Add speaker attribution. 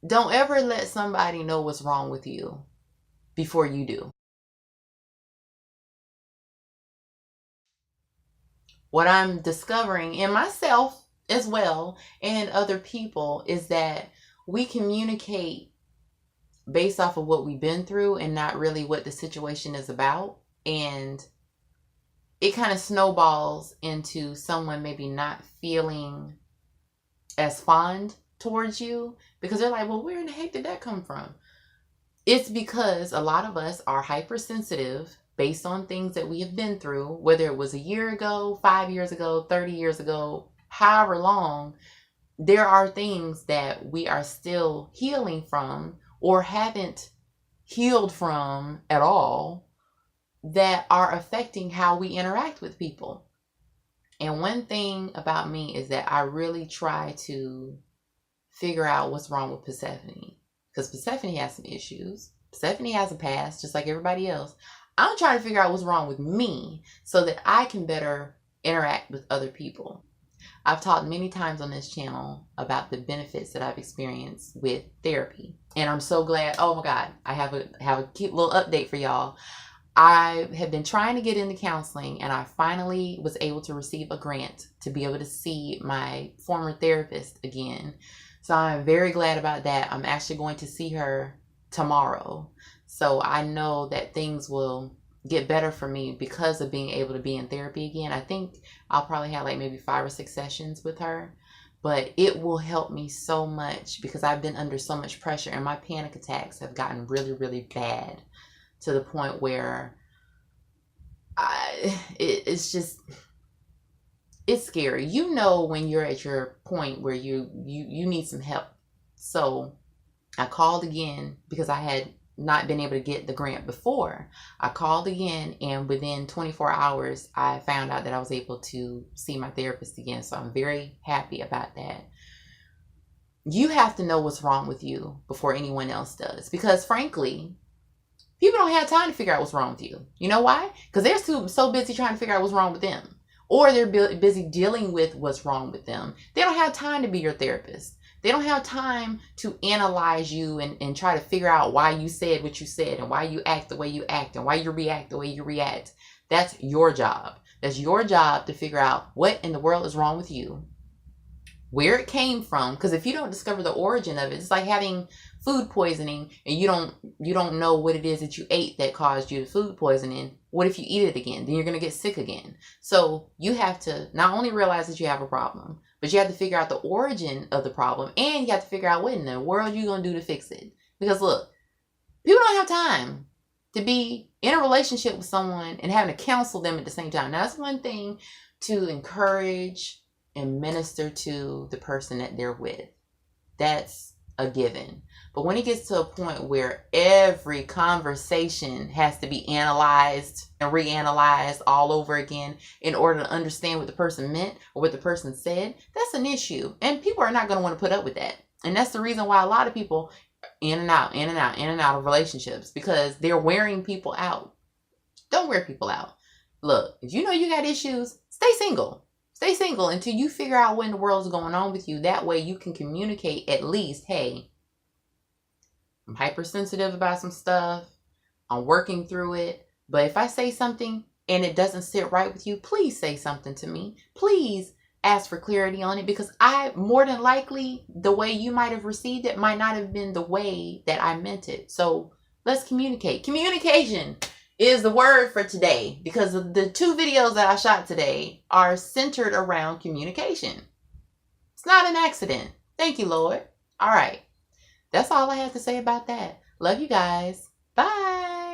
Speaker 1: don't ever let somebody know what's wrong with you before you do. What I'm discovering in myself as well and other people is that we communicate based off of what we've been through and not really what the situation is about. And it kind of snowballs into someone maybe not feeling as fond towards you because they're like, well, where in the heck did that come from? It's because a lot of us are hypersensitive based on things that we have been through, whether it was a year ago, 5 years ago, 30 years ago, however long. There are things that we are still healing from or haven't healed from at all that are affecting how we interact with people. And one thing about me is that I really try to figure out what's wrong with Persephone. Because Persephone has some issues. Persephone has a past, just like everybody else. I'm trying to figure out what's wrong with me so that I can better interact with other people. I've talked many times on this channel about the benefits that I've experienced with therapy. And I'm so glad. Oh my God, I have a cute little update for y'all. I have been trying to get into counseling, and I finally was able to receive a grant to be able to see my former therapist again. So I'm very glad about that. I'm actually going to see her tomorrow. So I know that things will get better for me because of being able to be in therapy again. I think I'll probably have like maybe 5 or 6 sessions with her, but it will help me so much because I've been under so much pressure and my panic attacks have gotten really, really bad to the point where it's scary. You know when you're at your point where you need some help. So I called again because I had not been able to get the grant before. I called again, and within 24 hours, I found out that I was able to see my therapist again. So I'm very happy about that. You have to know what's wrong with you before anyone else does. Because frankly, people don't have time to figure out what's wrong with you. You know why? Because they're so busy trying to figure out what's wrong with them. Or they're busy dealing with what's wrong with them. They don't have time to be your therapist. They don't have time to analyze you and try to figure out why you said what you said and why you act the way you act and why you react the way you react. That's your job. That's your job to figure out what in the world is wrong with you, where it came from. Because if you don't discover the origin of it, it's like having food poisoning and you don't know what it is that you ate that caused you the food poisoning. What if you eat it again? Then you're going to get sick again. So you have to not only realize that you have a problem, but you have to figure out the origin of the problem, and you have to figure out what in the world you're going to do to fix it. Because look, people don't have time to be in a relationship with someone and having to counsel them at the same time. Now, that's one thing to encourage and minister to the person that they're with. That's a given. But when it gets to a point where every conversation has to be analyzed and reanalyzed all over again in order to understand what the person meant or what the person said, that's an issue. And people are not going to want to put up with that. And that's the reason why a lot of people in and out of relationships, because they're wearing people out. Don't wear people out. Look, if you know you got issues, stay single. Stay single until you figure out what in the world is going on with you. That way you can communicate at least, hey, I'm hypersensitive about some stuff. I'm working through it. But if I say something and it doesn't sit right with you, please say something to me. Please ask for clarity on it, because more than likely, the way you might have received it might not have been the way that I meant it. So let's communicate. Communication is the word for today, because the 2 videos that I shot today are centered around communication. It's not an accident. Thank you, Lord. All right. That's all I have to say about that. Love you guys. Bye.